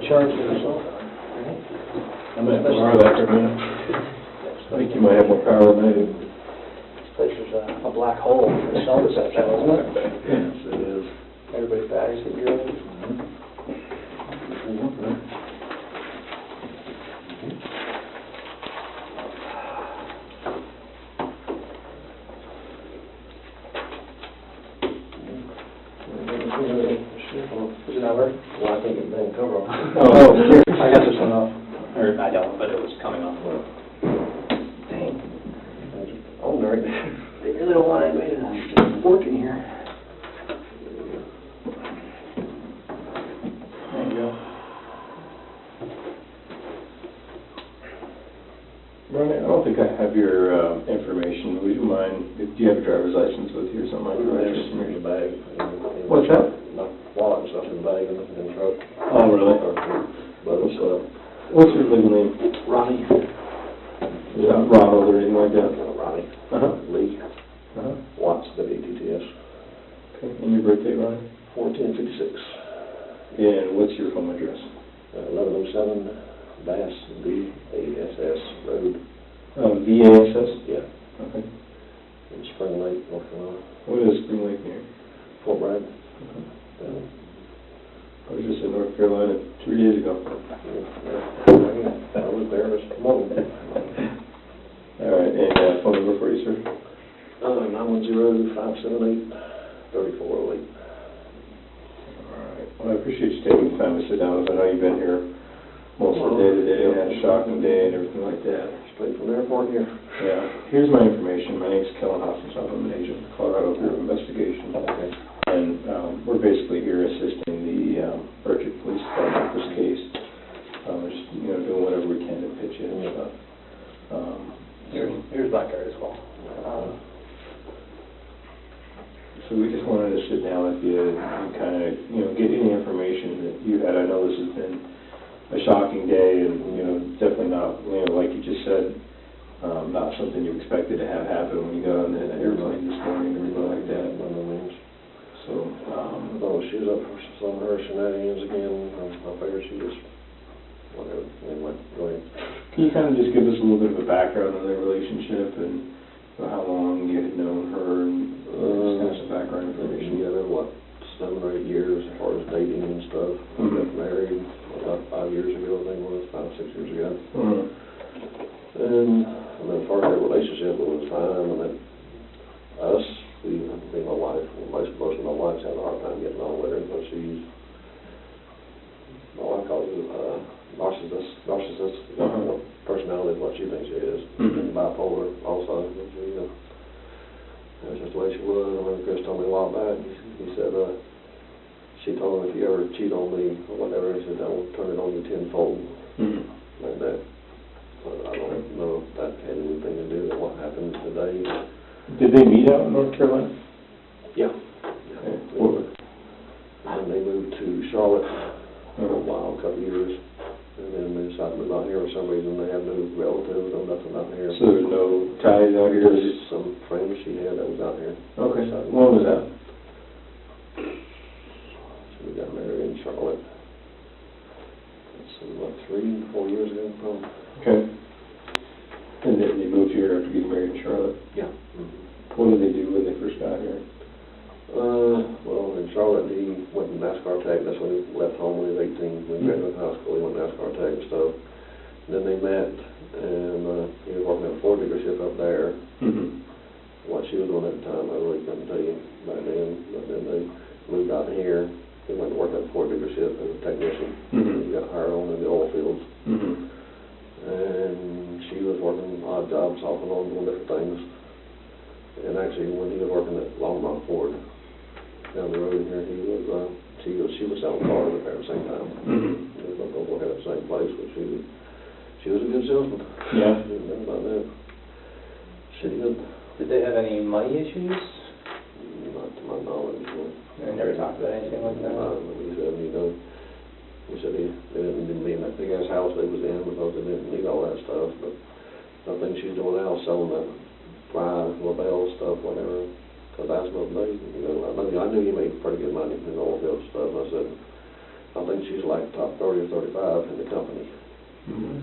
charge for yourself. I'm going to borrow that for a minute. I think you might have more power than I do. This place is a black hole for cell reception, isn't it? Yes, it is. Everybody's batteries get drained. Does it not work? Well, I think it didn't cover off. Oh, I got this one off. Or, I don't, but it was coming off. Dang. Oh, Mary. They really don't want anybody to work in here. There you go. Ronnie, I don't think I have your information. Would you mind, do you have a driver's license with you or something like that? Just in your bag. What's that? My wallet and stuff in the bag and in the truck. Oh, really? But it's, What's your legal name? Ronnie. Is that Ronald or anything like that? Ronnie. Uh-huh. Lee. Uh-huh. Watts, W-A-T-T-S. Okay, and your birthday, Ronnie? 1456. And what's your home address? 1107 Bass, B-A-S-S Road. VASS? Yeah. Okay. In Spring Lake, North Carolina. What is Spring Lake near? Fort Bragg. I was just in North Carolina 3 days ago. I was there this morning. All right, and phone number for you, sir? 910-578-3408. All right. Well, I appreciate you taking the time to sit down. I know you've been here most of the day today, and had a shocking day and everything like that. Straight from the airport here. Yeah. Here's my information. My name's Kellen Hoskins. I'm an agent with Colorado Bureau of Investigation. Okay. And we're basically here assisting the Berkshire Police Department with this case. We're just, doing whatever we can to pitch in and stuff. Here's Black Card as well. So we just wanted to sit down with you and kind of, get any information that you had. I know this has been a shocking day and, definitely not, like you just said, not something you expected to have happen when you got on the airplane this morning or anything like that. By no means. So, Although she was up for some of her shenanigans again, I figured she just, whatever, anyway, go ahead. can you kind of just give us a little bit of a background on their relationship and how long you had known her and just kind of some background information? Yeah, they're 7 or 8 years as far as dating and stuff. We got married about 5 years ago, I think it was, 5, 6 years ago. And as far as their relationship, it was fine. And then us, me and my wife, most of my wife's had a hard time getting on with her, but my wife calls it narcissist, personality is what she thinks she is. And bipolar also. That's just the way she was. I remember Chris told me a while back, he said, she told him if you ever cheat on me or whatever, he said, I will turn it on you tenfold. Like that. But I don't know if that had anything to do with what happened today. Did they meet out in North Carolina? Yeah. Okay. And they moved to Charlotte for a while, a couple of years. And then they decided to move out here for some reason. They have no relatives or nothing out here. So there's no ties out here? There's just some friends she had that was out here. Okay. When was that? So we got married in Charlotte. That's about 3, 4 years ago, probably. Okay. And then they moved here after getting married in Charlotte? Yeah. What did they do when they first got here? Well, in Charlotte, he went to NASCAR tag. That's when he left home when he was 18. When he graduated high school, he went to NASCAR tag and stuff. And then they met, and he was working at a Ford dealership up there. What she was doing at the time, I really couldn't tell you back then. But then they moved out here. He went to work at a Ford dealership as a technician. He got hired on in the oil fields. And she was working odd jobs off and on, doing different things. And actually, when he was working at Longmont Ford down the road here, she was selling cars up there at the same time. They were both working at the same place, but she was a good salesman. Yeah. Nothing about that. She did. Did they have any money issues? Not to my knowledge. No. They never talked about anything like that? He said they didn't need me in that big ass house they was in because they didn't need all that stuff. But I think she's doing now selling that fly, LaBelle stuff, whatever. Because I asked him, I knew you made pretty good money in the oil field stuff. I said, I think she's like top 30 or 35 in the company. Mm-hmm.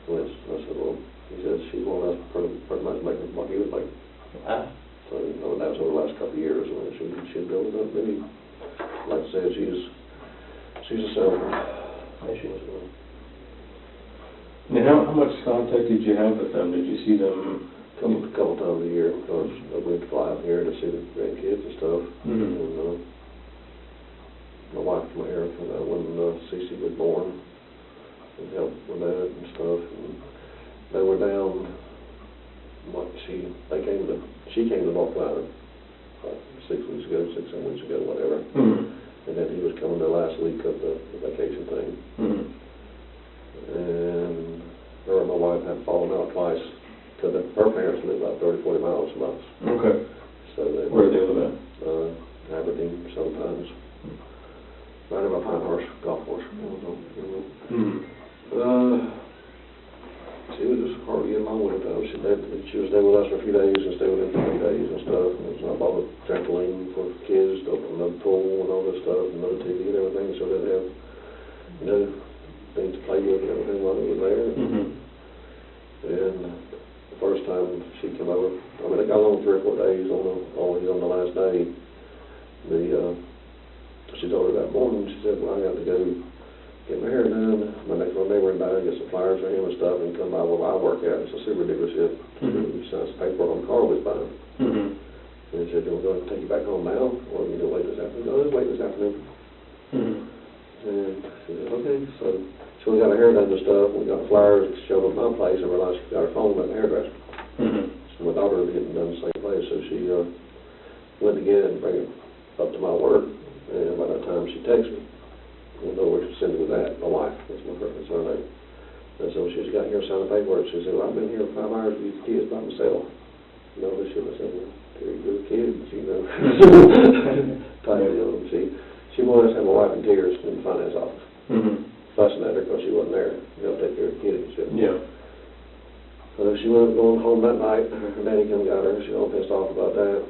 Which, I said, well, he said she's one of us pretty much making what he was making. Wow. So, you know, that was over the last couple of years, and she built it up, maybe, like I said, she's a salesman. Now, how much contact did you have with them? Did you see them? Couple times a year, because we'd fly out here to see the grandkids and stuff. Mm-hmm. And my wife came here when Cece was born and helped with that and stuff. And they were down. She came to North Carolina 6 weeks ago, 7 weeks ago, whatever. Mm-hmm. And then he was coming the last week of the vacation thing. Mm-hmm. And her and my wife had fallen out twice. Because her parents live about 30, 40 miles from us. Okay. So Where do they live at? Aberdeen sometimes. Right in a Pinehorse golf course. Mm-hmm. She was just hard to get along with it though. She was there with us for a few days and stayed with them for 3 days and stuff. And I bought a trampoline for kids to open the pool and all this stuff, and no TV and everything, so they'd have, you know, things to play with and everything while they were there. Mm-hmm. And first time she came over, I mean, I got along 3 or 4 days only on the last day. She told her that morning, she said, well, I got to go get my hair done. My next door neighbor and I get some flowers for him and stuff and come by where I work at. It's a super dealership. Mm-hmm. She signs paperwork on the car we was buying. Mm-hmm. And she said, we're going to take you back home now, or you know, wait this afternoon. No, let's wait this afternoon. Mm-hmm. And she said, okay. So we got her hair done and stuff. We got flowers, showed up at my place, and realized she got her phone at the hairdresser. Mm-hmm. So my daughter was getting done the same place, so she went to get it and bring it up to my work. And by that time she texted me. We know where to send it with that. My wife, that's my first surname. And so she's got here signing paperwork. She said, well, I've been here 5 hours with these kids by myself. You know, this shit. I said, well, they're good kids, you know. Type deal. And she wanted us to have my wife in tears in the finance office. Mm-hmm. Fussing at her because she wasn't there. You know, take care of the kids and shit. Yeah. So she went going home that night. Her daddy come got her. She was all pissed off about that.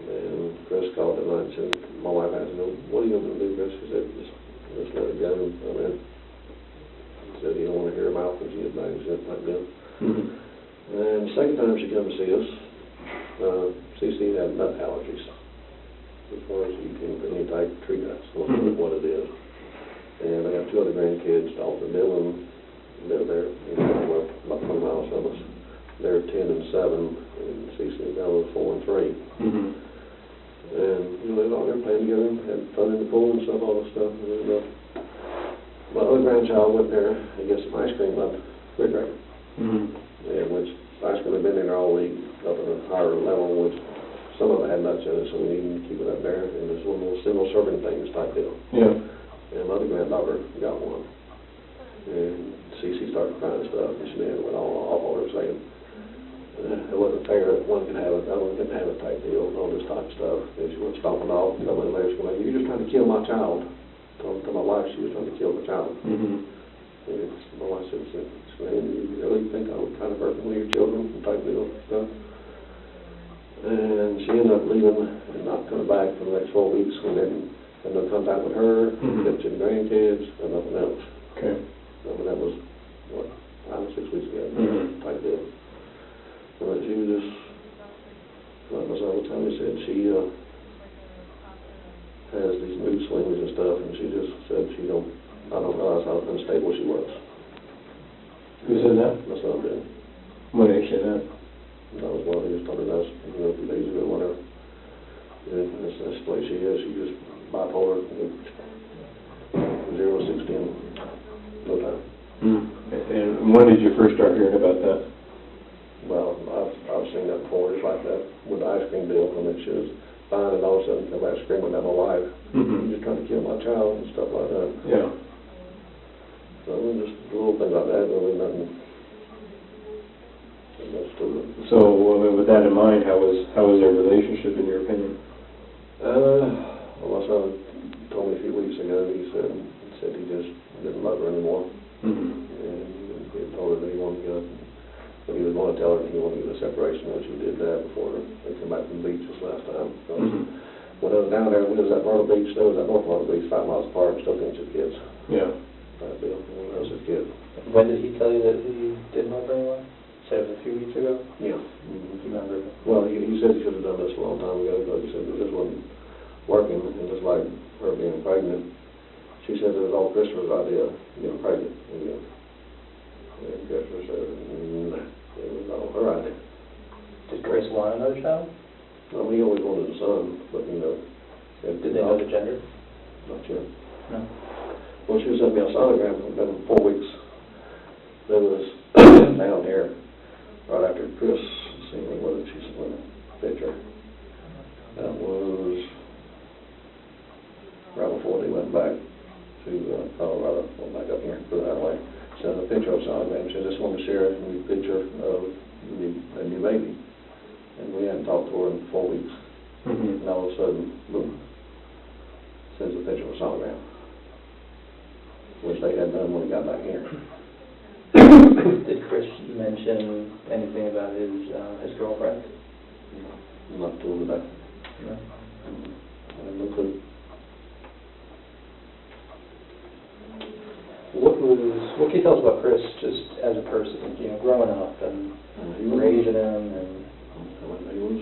And Chris called that night and said, my wife asked him, what are you going to do, Chris? He said, just let it go. I mean, he said he don't want to hear her mouth when she gets back. He said, like that. Mm-hmm. And the second time she come to see us, CC had nut allergies. As far as eating any type of tree nuts, what it is. And I got 2 other grandkids, Dalton and Dylan, live there, about 20 miles from us. They're 10 and 7, and CC was 4 and 3. Mm-hmm. And, you know, they were all there playing together, had fun in the pool and stuff, all this stuff. And my other grandchild went there and get some ice cream out of the refrigerator. Mm-hmm. And which ice cream had been in there all week, up at a higher level, which some of it had nuts in it, so we needed to keep it up there. And there's one of those single serving things type deal. Yeah. And my other granddaughter got one. And Cece started crying and stuff, and she went all off on her saying, it wasn't fair that one could have it, the other one couldn't have it type deal, and all this type of stuff. And she went stomping off, and coming later, she went, you're just trying to kill my child. Told my wife she was trying to kill the child. Mm-hmm. And my wife said, man, you really think I would try to hurt one of your children, type deal and stuff. And she ended up leaving and not coming back for the next 4 weeks. We didn't have no contact with her, didn't see the grandkids, and nothing else. Okay. I mean, that was, what, 5 or 6 weeks ago, type deal. But she was just, like I was all the time, she said she has these mood swings and stuff, and she just said I don't realize how unstable she was. Who said that? My son did. When did he say that? That was one of his told us, you know, a few days ago, whatever. And that's the way she is. She just bipolar, 0 to 60 in no time. Mm. And when did you first start hearing about that? Well, I've seen that before, just like that with the ice cream deal, when she was fine and all of a sudden come back screaming at my wife, you're just trying to kill my child and stuff like that. Yeah. So just little things like that, really nothing much to it. So, I mean, with that in mind, how was their relationship in your opinion? Well, my son told me a few weeks ago, he said he just didn't love her anymore. Mm-hmm. And he told her that he wanted to get but he was going to tell her that he wanted to get a separation, and she did that before they came back from the beach this last time. When I was down there, we was at Myrtle Beach, there was at North Myrtle Beach, 5 miles apart, still didn't see the kids. When did he tell you that he didn't know very well? Said it was a few weeks ago? Yeah. Do you remember? Well, he said he should have done this a long time ago, because he said it just wasn't working, and just like her being pregnant, she said it was all Christopher's idea, getting pregnant again. And Christopher said, it was all her idea. Did Chris want another child? No, he always wanted a son, but, you know. Did they know the gender? Not yet. No. Well, she was sending me a sonogram, it's been 4 weeks. There was down here, right after Chris seen me with it, she sent me a picture. That was right before they went back to Colorado, went back up here, put it that way. Sent a picture of sonogram, she just wanted to share a new picture of a new baby. And we hadn't talked to her in 4 weeks. Mm-hmm. And all of a sudden, boom, sends a picture of a sonogram, which they had done when he got back here. Did Chris mention anything about his girlfriend? Not till today. No. I have no clue. What can you tell us about Chris, just as a person, you know, growing up and raising him and... He was,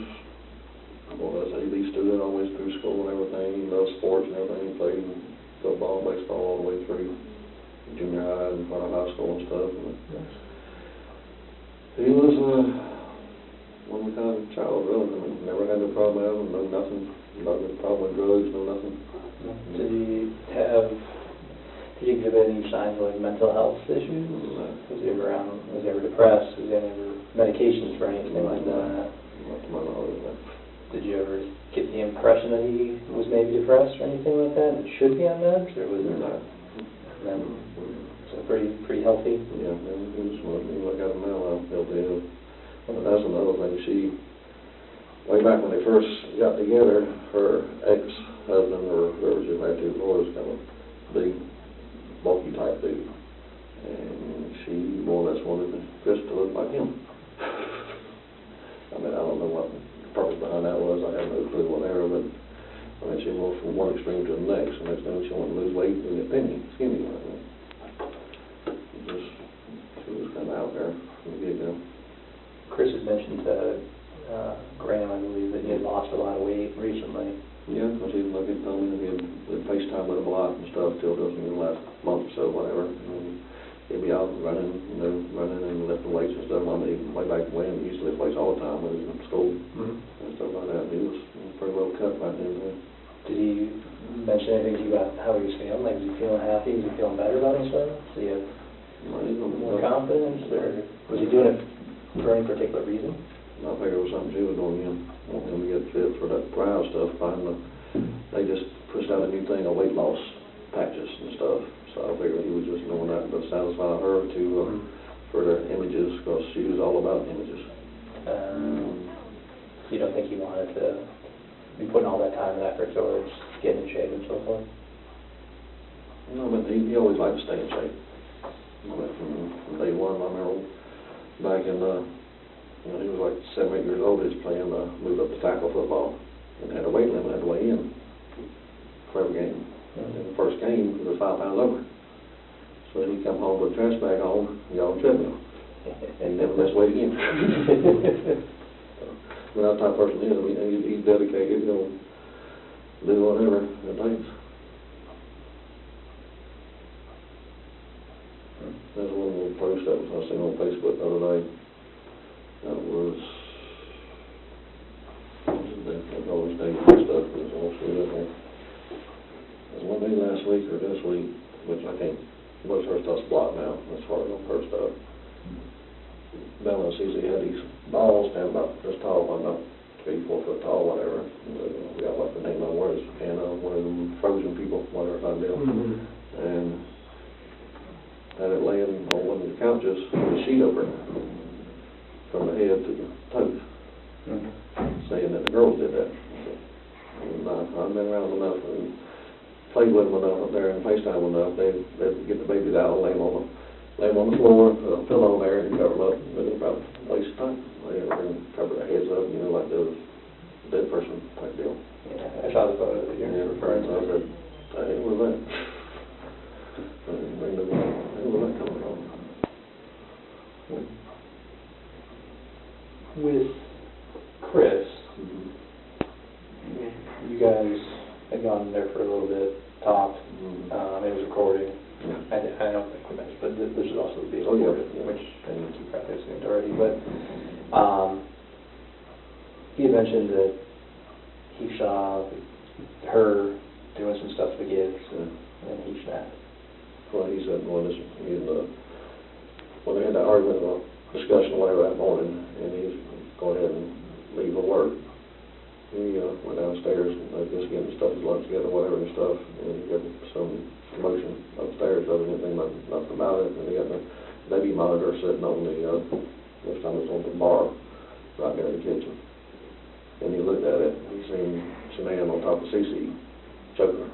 well, as a B student, always through school and everything. He loved sports and everything. He played football, baseball all the way through junior high and part of high school and stuff. And he was one kind of child, really. I mean, never had a problem with him, no nothing, no problem with drugs, no nothing. Did he exhibit any signs of like mental health issues? Was he ever depressed? Was he on ever medications for anything like that? Not to my knowledge, no. Did you ever get the impression that he was maybe depressed or anything like that, and should be on meds, or was it not? So pretty healthy? Yeah, man, he was got him now, healthy. But that's another thing. Way back when they first got together, her ex-husband, or whoever she was married to before, was kind of big, bulky type dude. And she more or less wanted Chris to look like him. I mean, I don't know what the purpose behind that was. I have no clue whatever, but I mean, she moved from one extreme to the next. And next thing she wanted to lose weight and get skinny. I mean, she was kind of out there from the get-go. Chris has mentioned to Graham, I believe, that he had lost a lot of weight recently. Yeah, because he was looking at me, and he'd FaceTime with him a lot and stuff, till just in the last month or so, whatever. And he'd be out running and lifting weights and stuff. I mean, way back when, he used to lift weights all the time when he was in school and stuff like that. He was pretty well cut back then. Did he mention anything to you about how he was feeling? Like, was he feeling happy? Was he feeling better about himself? Did he have more confidence? Or was he doing it for any particular reason? I figured it was something she was doing, wanting him to get fit for that trial stuff. They just pushed out a new thing of weight loss patches and stuff. So I figured he was just doing that to satisfy her for their images, because she was all about images. You don't think he wanted to be putting all that time and effort towards getting in shape and so forth? No, but he always liked to stay in shape. From day one, I remember back in, when he was like 7 or 8 years old, he was playing, moved up to tackle football, and had a weight limit, had to weigh in for every game. In the first game, he was 5 pounds over. So he'd come home with a trash bag on, and got on the treadmill, and never missed weight again. But that type of person is, I mean, he's dedicated, he'll do whatever it takes. There's one little post that I seen on Facebook the other day. That was all his days and stuff, but it's all screwed up there. It was one day last week or this week, which I can't, most of her stuff's blocked now, as far as on her stuff. Bella sees he had these balls down about this tall, about 3-4 foot tall, whatever. We got what the name of it was, and one of them frozen people, whatever kind of deal. And had it laying on one of the couches with a sheet over it, from the head to the toes, saying that the girls did that. And I've been around enough and played with them enough up there and FaceTime enough, they'd get the babies out and lay them on the floor, put a pillow there and cover them up with about waist height. They cover their heads up, you know, like the dead person type deal. Yeah, I saw the photo that you're referring to. I said, hey, where's that? Where's that coming from? on there for a little bit, talked, it was recorded. Yeah. I don't think we mentioned, but this is also being Oh, yeah, recorded, yeah. which I think you probably assumed already, but, he had mentioned that he saw her doing some stuff to the kids, and he snapped. Well, he said, well, when they had that argument or discussion or whatever that morning, and he's going ahead and leave for work, he went downstairs and just getting stuff, his lunch together, whatever and stuff, and he got some commotion upstairs, other than nothing about it, and he got the baby monitor sitting on the, this time it was on the bar, right there in the kitchen. And he looked at it, and he seen Shanann on top of Cece, choking her.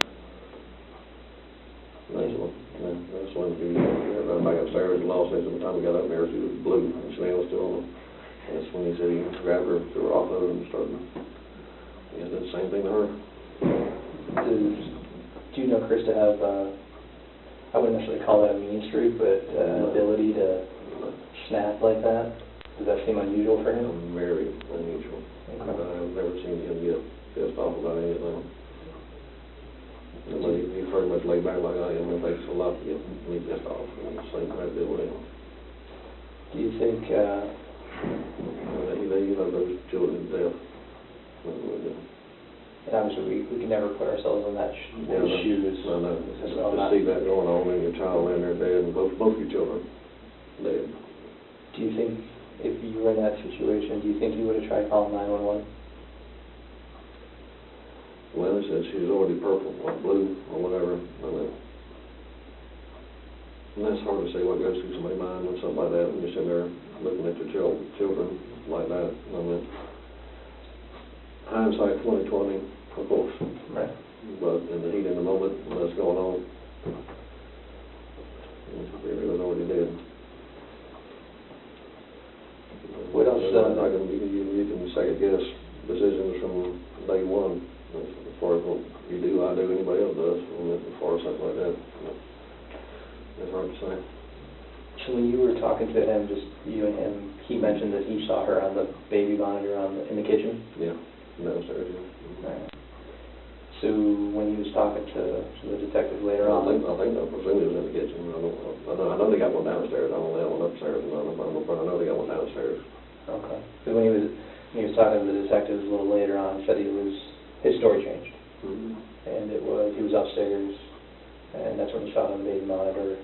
And that's when he ran back upstairs and lost it. By the time we got up there, she was blue, and Shanann was still on her. And that's when he said he grabbed her, threw her off of her, and started. He did the same thing to her. Do you know Chris to have, I wouldn't necessarily call that a mean streak, but ability to snap like that? Does that seem unusual for him? Very unusual. Okay. I've never seen him get pissed off about anything. He pretty much laid back like I am. It takes a lot to get me pissed off. And the same kind of deal with him. Do you think, He loved those children to death. and obviously we can never put ourselves in that shoes. No. So Just I'm not- see that going on, and your child laying there dead, and both your children dead. Do you think, if you were in that situation, do you think you would have tried calling 911? Well, he said she was already purple or blue or whatever. And that's hard to say what goes through somebody's mind when something like that, when you're sitting there looking at your children like that. I mean, hindsight 20/20, of course. Right. But in the heat of the moment when that's going on, it was already dead. What else? You can second guess decisions from day one. As far as what you do, I do, anybody else does. As far as something like that, it's hard to say. So when you were talking to him, just you and him, he mentioned that he saw her on the baby monitor in the kitchen? Yeah, downstairs. Yeah. Right. So when he was talking to the detective later on... I presume he was in the kitchen. I know they got one downstairs. I don't know one upstairs. I know they got one downstairs. Okay. Because when he was talking to the detectives a little later on, he said his story changed. Mm-hmm. And he was upstairs, and that's when he saw it on the baby monitor.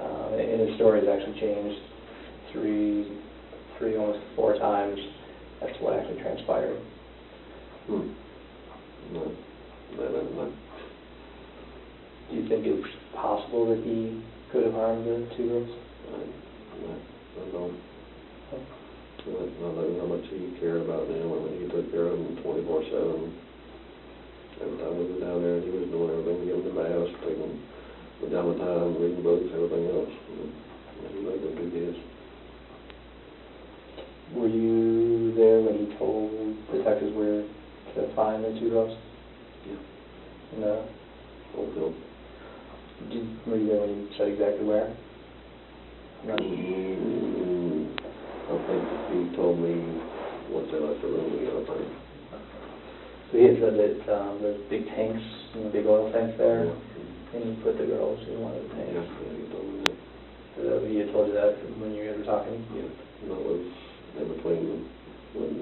And his story has actually changed three, almost 4 times as to what actually transpired. No. Do you think it's possible that he could have harmed the 2 girls? I don't. I know how much he cared about them. I mean, he took care of them 24/7. Every time we were down there, he was doing everything, giving them baths, taking them down the time, reading books, everything else. And he let them do his. Were you there when he told detectives where to find the 2 girls? Yeah. No. Oakville. Were you there when he said exactly where? No. I think he told me once they left the room, the other thing. So he had said that there's big tanks, big oil tanks there, and he put the girls in one of the tanks. Yeah, he told me that. So he had told you that when you guys were talking? Yeah. No, it was in between when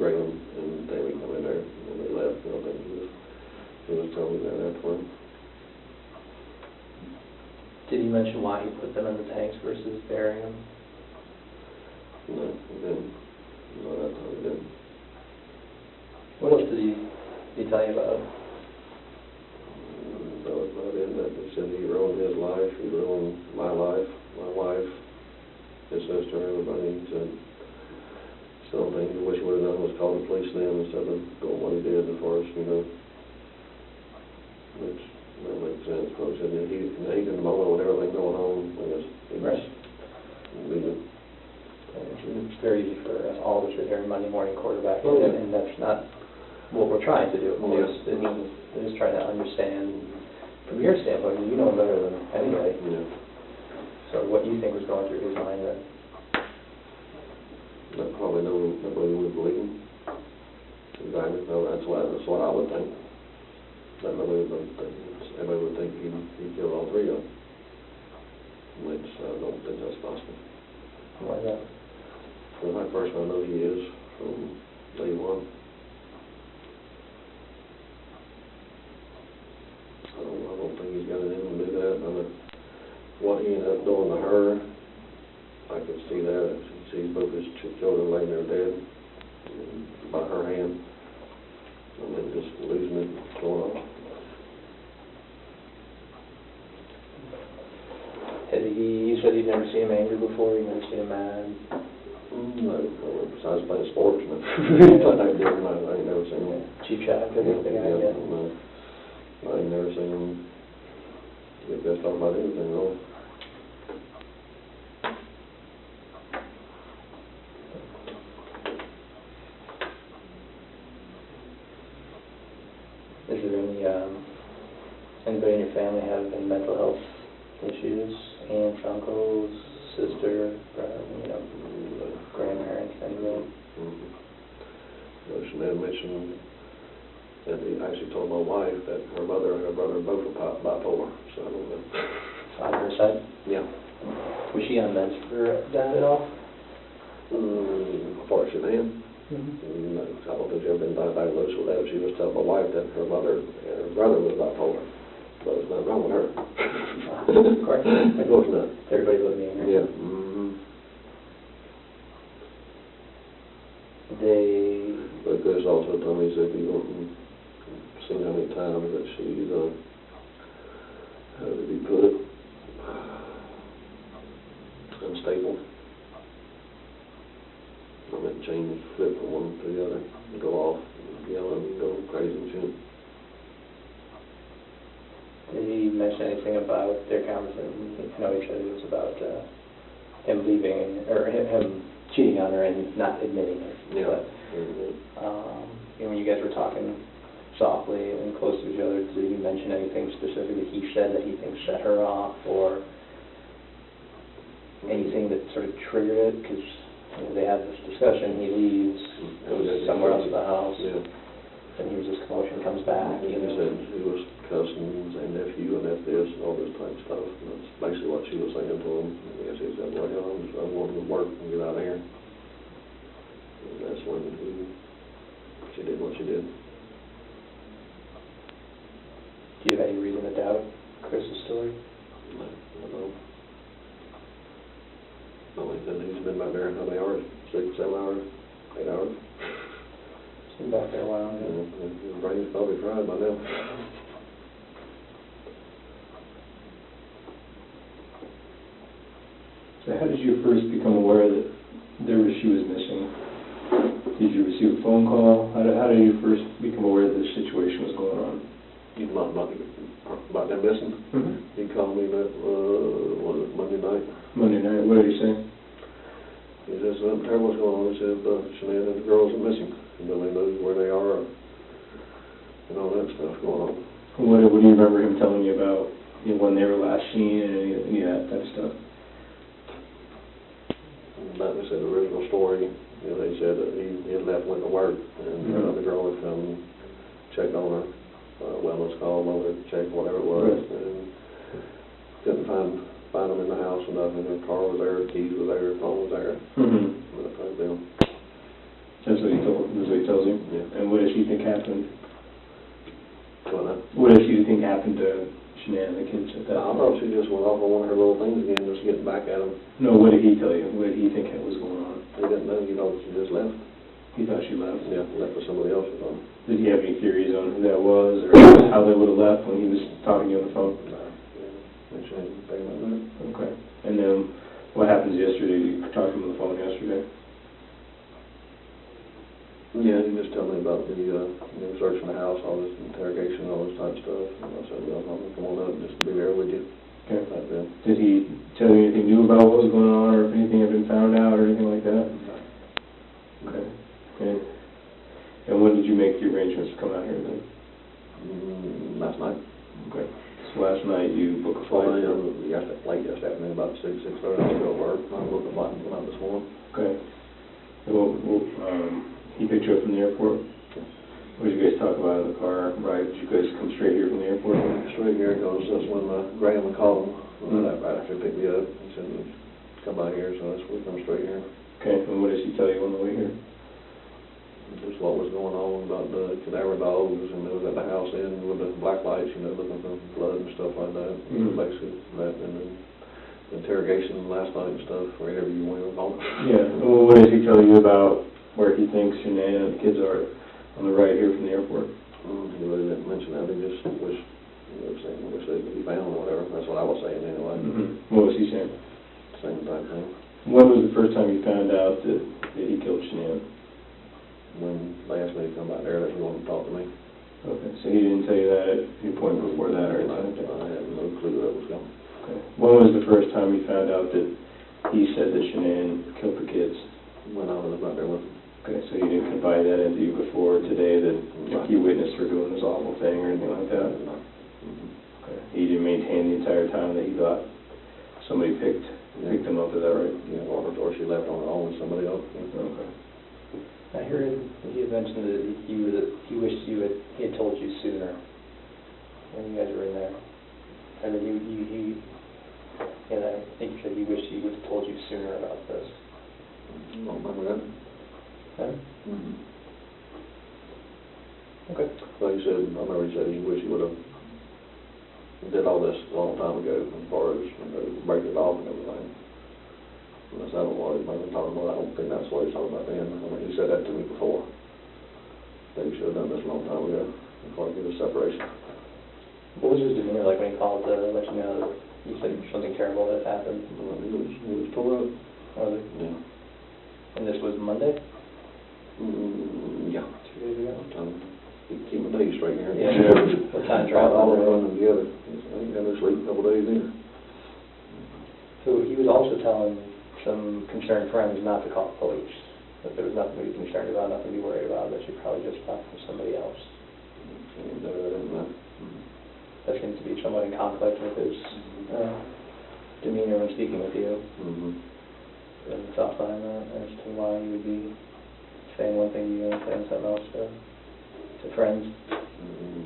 Graham and Davey come in there, and when they left, I think he was telling me that afterward. Did he mention why he put them in the tanks versus burying them? No, he didn't. No, that time he didn't. What else did he tell you about? That was about it. That he said he ruined his life, he ruined my life, my wife, his sister, everybody. He said some things he wish he would have done was call the police then instead of doing what he did as far as, which that makes sense. Because in the heat of the moment with everything going on, he was leaving. It's very easy for us all to sit here Monday morning quarterback, Oh, yeah. and that's not what we're trying to do. Of course, Yeah. It is trying to understand from your standpoint. You know him better than anybody. Yeah. So what you think was going through his mind then? Probably nobody would believe him. Exactly. No, that's what I would think. everybody would think he killed all three of them. Which I don't think that's possible. Why is that? Well, my person, I know he is from day one. I don't think he's got anything to do that. I mean, what he ended up doing to her, I could see that. She sees both his children laying there dead by her hand, and then just losing it, going off. You said you'd never seen him angry before, you'd never seen him mad? No, besides playing sports, but I ain't never seen him. Cheap shot, good thing I get. No, I ain't never seen him get pissed off about anything, really. Is there anybody in your family have any mental health issues? Aunts, uncles, sister, grandparents, anybody? Chanel mentioned that he actually told my wife that her mother and her brother both were bipolar, so I don't know. On her side? Yeah. Was she on meds for that at all? Unfortunately, no, I don't think she's ever been diagnosed with that. She was telling my wife that her mother and her brother was bipolar. But there's nothing wrong with her. Of course. Of course not. Everybody would be in her. Yeah. But Chris also told me, he said, you don't see how many times that she's, how did he put it, unstable. I mean, change, flip from one to the other, and go off, yelling, and go crazy and shit. Did he mention anything about their conversation? I know he said it was about him leaving, or him cheating on her and not admitting it. Yeah. But, when you guys were talking softly and close to each other, did he mention anything specific that he said that he thinks set her off, or anything that sort of triggered it? Because they have this discussion, he leaves, goes somewhere else in the house. Yeah. And hears this commotion, comes back. He said he was cussing, saying nephew and F this and all this type of stuff. And that's basically what she was saying to him. I guess he said, well, I'm going to work and get out of here. And that's when she did what she did. Do you have any reason to doubt Chris's story? No, I don't. No, he said he's been back there how many hours? 6, 7 hours? 8 hours? Been back there a while. Yeah, his brain's probably fried by now. So how did you first become aware that she was missing? Did you receive a phone call? How did you first become aware that this situation was going on? He's not about them missing. He called me that, was it Monday night? Monday night, what did he say? He said, something terrible's going on. He said, Sinead and the girls are missing. Nobody knows where they are, and all that stuff going on. What do you remember him telling you about when they were last seen and any of that type of stuff? That was the original story. They said that he had left, went to work, and the girl had come check on her, wellness call, mother check, whatever it was, and couldn't find them in the house or nothing. Her car was there, keys were there, phone was there. That type of deal. That's what he tells you? Yeah. And what does he think happened? What does he think happened to Sinead and the kids at that I point? thought she just went off on one of her little things again, just getting back at him. No, what did he tell you? What did he think was going on? He didn't know, she just left. He thought she left? Yeah, left with somebody else or something. Did he have any theories on who that was, or how they would have left when he was talking to you on the phone? No, mentioned anything like that. Okay. And then what happens yesterday? You talked to him on the phone yesterday? Yeah, he just told me about the searching the house, all this interrogation, all this type of stuff. And I said, well, I'm going to come on up just to be there with you. Okay. Like that. Did he tell you anything new about what was going on, or if anything had been found out, or anything like that? No. Okay. Okay. And when did you make the arrangements to come out here then? Last night. Okay. So last night you booked a flight? Late yesterday afternoon, about 6:30, I was go to work. I booked a flight and went out this morning. Okay. Well, he picked you up from the airport? What did you guys talk about in the car ride? Did you guys come straight here from the airport? Straight here, because that's when Graham called him, right after he picked me up, he said, come by here, so that's, we come straight here. Okay, and what did he tell you on the way here? Just what was going on about the cadaver dogs, and they was at the house in with the black lights, you know, looking for blood and stuff like that. Basically, that, and then the interrogation last night and stuff, or whatever you want to call it. Yeah, well, what did he tell you about where he thinks Shanann and the kids are on the ride here from the airport? He really didn't mention that, he just wish, wish they could be found or whatever, that's what I was saying anyway. What was he saying? Same type thing. When was the first time you found out that he killed Shanann? When they asked me to come back there, that he wanted to talk to me. Okay, so he didn't tell you that at any point before that or anything? I had no clue that was going. Okay. When was the first time you found out that he said that Shanann killed the kids? When I was back there with him. Okay, so he didn't confide that into you before today, that he witnessed her doing this awful thing or anything like that? No. Okay. He didn't maintain the entire time that he thought somebody picked him up, is that right? Yeah, or she left on her own with somebody else. Okay. I heard you mentioned that he wished he had told you sooner when you guys were in there. I mean, and I think you said he wished he would have told you sooner about this. I don't remember that. Huh? Okay. Like you said, I remember he said he wished he would have did all this a long time ago, as far as break it off and everything. Unless I don't know what he's talking about, I don't think that's what he's talking about then. I mean, he said that to me before. That he should have done this a long time ago, before he did a separation. What was his demeanor like when he called to let you know that you said something terrible had happened? He was tore up. Was it? Yeah. And this was Monday? Yeah. 2 days ago? Keep my days straight here. Yeah. What time travel? All of them running together. I ain't got no sleep a couple days either. So he was also telling some concerned friends not to call the police, that there was nothing to be concerned about, nothing to be worried about, that you probably just talked to somebody else. That seems to be somewhat in conflict with his demeanor when speaking with you. And the thought behind that as to why he would be saying one thing to you and saying something else to friends.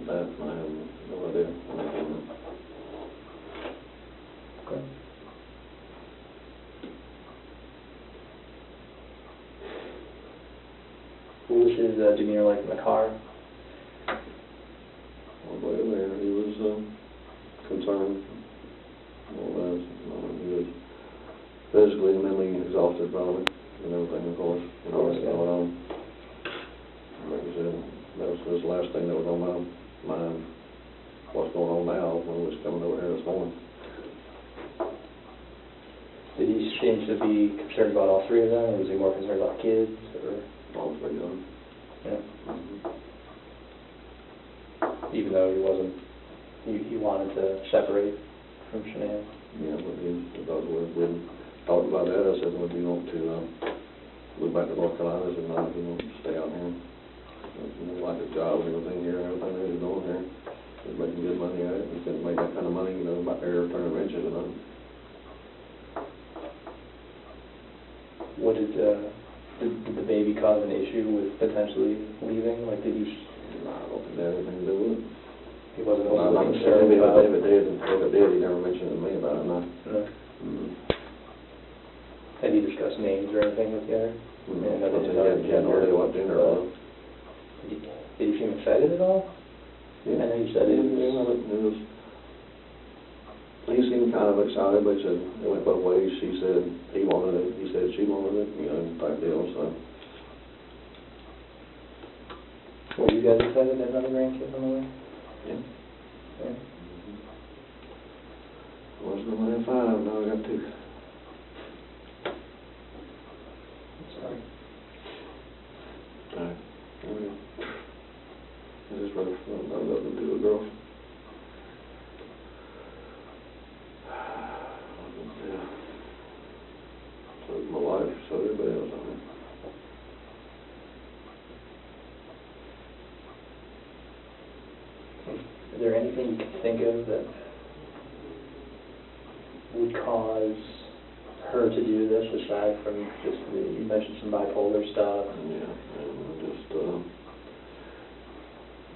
That I have no idea. Okay. What was his demeanor like in the car? Well, there, he was concerned. Well, he was physically and mentally exhausted probably, and everything, of course, and all that's going on. Like I said, that was the last thing that was on my mind. What's going on now when we was coming over here this morning. Did he seem to be concerned about all three of them, or was he more concerned about kids, or? All three of them. Yeah. Even though he wasn't, he wanted to separate from Shanann. Yeah, but because we talked about that, I said, well, do you want to move back to North Carolina? I said, no, he wants to stay out here. He liked his job and everything here, and everything that he was doing here. He was making good money at it. He couldn't make that kind of money, you know, back there turning wrenches and nothing. What did the baby cause an issue with potentially leaving? Like, did you? No, I don't think that had anything to do with it. He wasn't Well, I'm not concerned saying about if it did, he never mentioned it to me about it, no. No. Had he discussed names or anything with you? I think he had no idea what dinner was. Did he seem excited at all? Yeah. I know you said it was. He seemed kind of excited, but he said it went both ways. She said he wanted it, he said she wanted it, you know, type deal, so. Were you guys excited to have another grandkid on the way? Yeah. Yeah. Was going to have 5, now I got 2. Sorry. Alright. I just rough. I love to do a girl. Yeah. So my wife, so everybody else on it. Is there anything you can think of that would cause her to do this, aside from just you mentioned some bipolar stuff? Yeah, and just,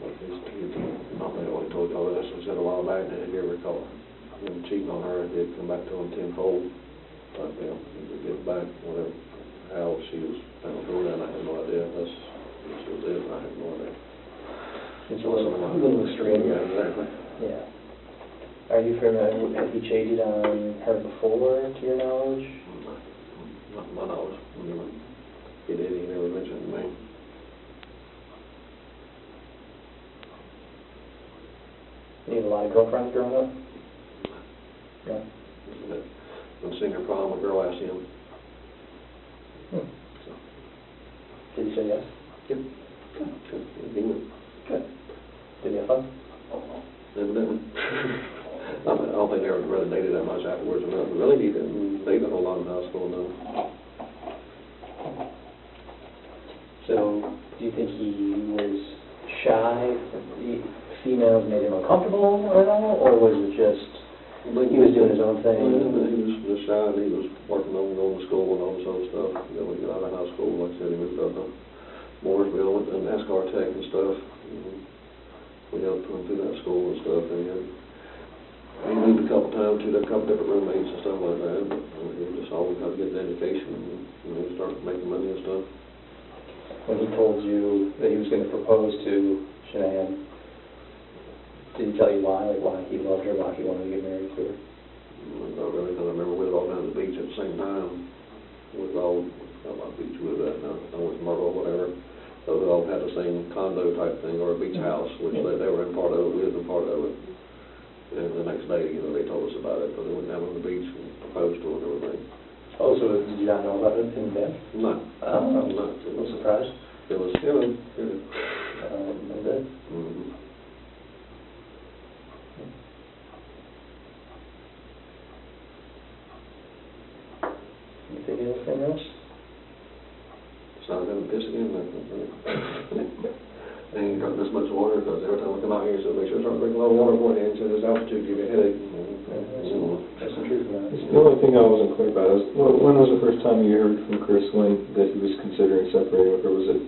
I don't think I only told y'all this, I said a while back, that if you ever caught him cheating on her, he'd come back to him tenfold, type deal, he would give back whatever, how she was, I don't know that, I have no idea, this was it, I have no idea. It's a little extreme. Yeah, exactly. Yeah. Are you familiar, have he cheated on her before, to your knowledge? Not to my knowledge, he did, he never mentioned it to me. You had a lot of girlfriends growing up? Yeah. When seeing her prom, a girl asked him. So. Did he say yes? Yep. Good. He went. Good. Did you have fun? Evidently. I don't think they ever really dated that much afterwards or nothing. Really, he didn't date a whole lot in high school, no. So, do you think he was shy? Females made him uncomfortable at all, or was it just he was doing his own thing? He was just shy, and he was working on going to school and all this other stuff. Then when he got out of high school, like I said, he moved up to Mooresville, went to NASCAR Tech and stuff. We helped him through that school and stuff, and he moved a couple times to a couple different roommates and stuff like that, but he just always got to get an education and start making money and stuff. When he told you that he was going to propose to Shanahan, did he tell you why? Like why he loved her, why he wanted to get married to her? Not really, because I remember we were all down at the beach at the same time. We were all, not my beach we were at now, I was Myrtle or whatever. So we all had the same condo type thing, or a beach house, which they were in part of it, we was in part of it. And the next day, they told us about it, because they went down on the beach and proposed to her and everything. Oh, so did you not know about it in bed? No. I'm surprised. It was, I did. You think anything else? So I'm going to piss again. I ain't drunk this much water, because every time I come out here, so make sure I start drinking a lot of water before I so this altitude give you a headache. That's the truth, man. The only thing I wasn't clear about is, when was the first time you heard from Chris that he was considering separating with her? Was it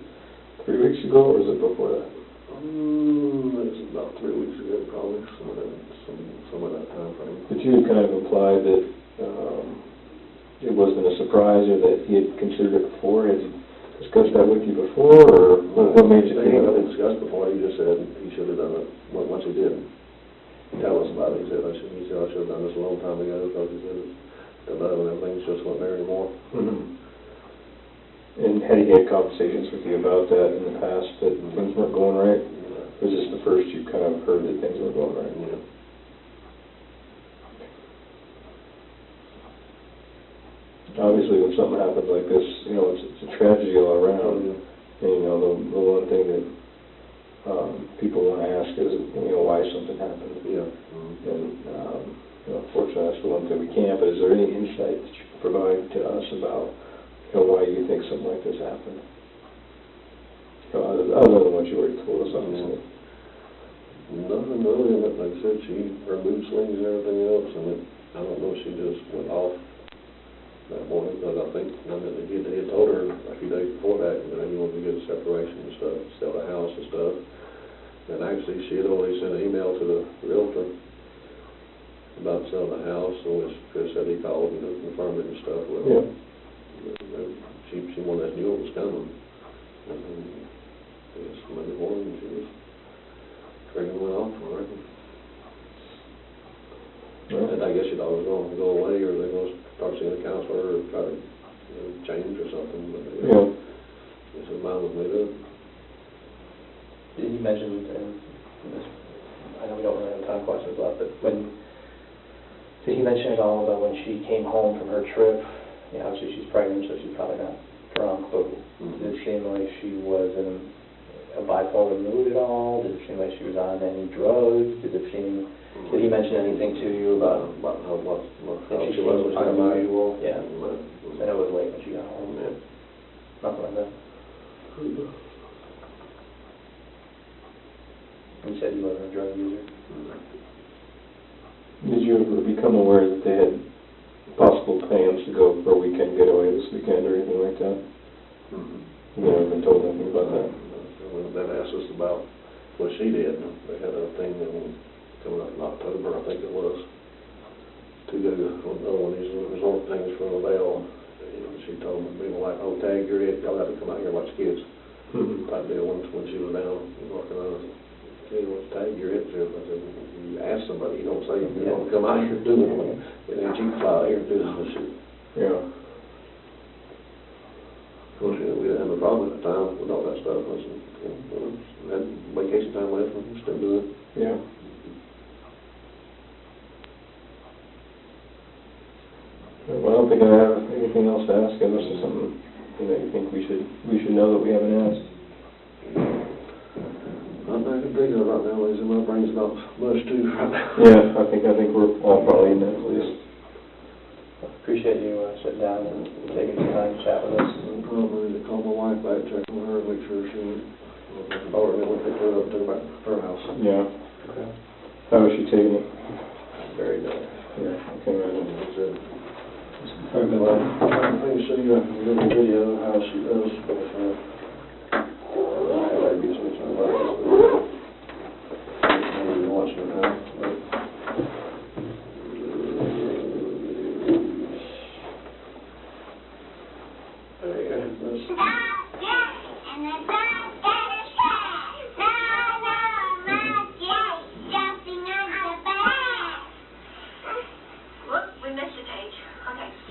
3 weeks ago, or was it before that? It was about 3 weeks ago, probably, some of that time frame. But you had kind of implied that it wasn't a surprise, or that he had considered it before. Had you discussed that with you before, or what made you think of it? Discussed before. He just said he should have done it once he did tell us about it. He said I should have done this a long time ago, because he said the love and everything's just wasn't there anymore. And had he had conversations with you about that in the past, that things weren't going right? Or was this the first you kind of heard that things were going right? Yeah. Obviously, when something happens like this, it's a tragedy all around. And, the one thing that people want to ask is, why something happened. Yeah. And, unfortunately, that's the one thing we can't. But is there any insight that you can provide to us about, why you think something like this happened? Other than what you already told us, obviously. Nothing really. Like I said, her mood swings and everything else, and I don't know if she just went off that morning, because I think he had told her a few days before that he wanted to get a separation and stuff, sell the house and stuff. And actually, she had already sent an email to the realtor about selling the house, so Chris said he called and confirmed it and stuff with her. She wanted us knew it was coming. And then I guess Monday morning she was trigger went off, I reckon. And I guess she thought it was going to go away, or they were going to start seeing a counselor, or try to change or something. But his mind was made up. Did he mention, I know we don't really have time for questions left, but did he mention at all about when she came home from her trip? Obviously she's pregnant, so she's probably not drunk, but did it seem like she was in a bipolar mood at all? Did it seem like she was on any drugs? Did he mention anything to you about how she was unusual? Yeah. I know it was late when she got home. Yeah. Nothing like that. You said he wasn't a drug user. Did you ever become aware that they had possible plans to go for a weekend getaway this weekend or anything like that? You never been told anything about that? They've asked us about Well, she did, they had a thing coming up in October, I think it was, to go, another one of these resort things for LaBelle. And she told me, people like, oh, tag your it, y'all have to come out here and watch kids. Type deal, when she was down, working on it. Hey, what's tag your it, I said, you ask somebody, you don't say, you want to come out here and do it, and then you fly out here and do this shit. Yeah. Of course, we didn't have a problem at the time with all that stuff. I said, we had vacation time left, and we still do it. Yeah. Well, I don't think I have anything else to ask, unless there's something that you think we should know that we haven't asked. I'm not gonna think of it right now, Lisa, my brain's not much too right now. Yeah, I think we're all probably in that place. Appreciate you sitting down and taking some time to chat with us. Probably to call my wife back, check on her, make sure she would, or then we'll pick her up to back to her house. Yeah. Okay. How is she taking it? Very good. Yeah, I can imagine. That's it. Well, I think she, a little video of how she does, but, I gotta get some about this, but I'm gonna be watching it now, but. There you go, that's.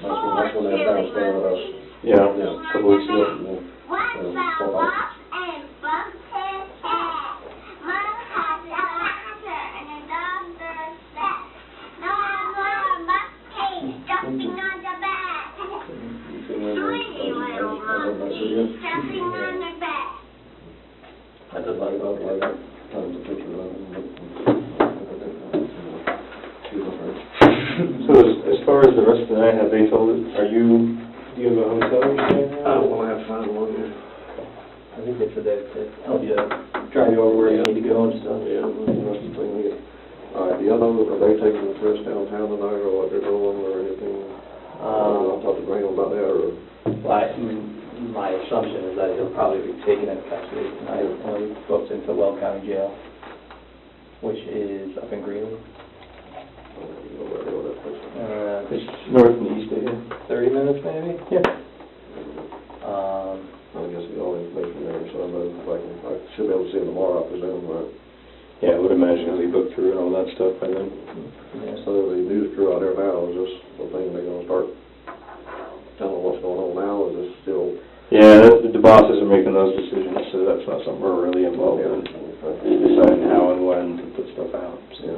That's when that bounced down at us. Yeah, Yeah. a couple weeks ago. That's a lot of I got tons of pictures of them. So as far as the rest of the night, have they told us, do you have a hotel or something? Well, I have to find one here. I think they said they'd help you drive you over where you need to go and stuff. Yeah, that's the thing we get. All right, do y'all know, are they taking the tourists downtown tonight, or what they're doing, or anything? I'll talk to Graham about that, or? My assumption is that he'll probably be taken into custody tonight, and we booked into Weld County Jail, which is up in Greeley. It's north and east of here. 30 minutes maybe? Yeah. I guess the only information there, so I know, I should be able to see him tomorrow, I presume, right? Yeah, I would imagine he'll be booked through and all that stuff by then. Yeah. So the news crew out there now, is this the thing they're gonna start telling what's going on now, is this still? Yeah, the bosses are making those decisions, so that's not something we're really involved in. Deciding how and when to put stuff out, so. Yeah.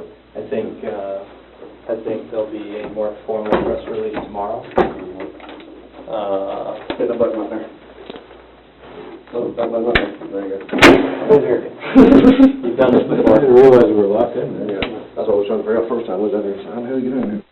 I think there'll be a more formal press release tomorrow. Get the button up there. Oh, that button up there. There you go. You've done this before. I didn't realize we were locked in there. Yeah, that's what I was trying to figure out first time, was that there, how the hell you get in there?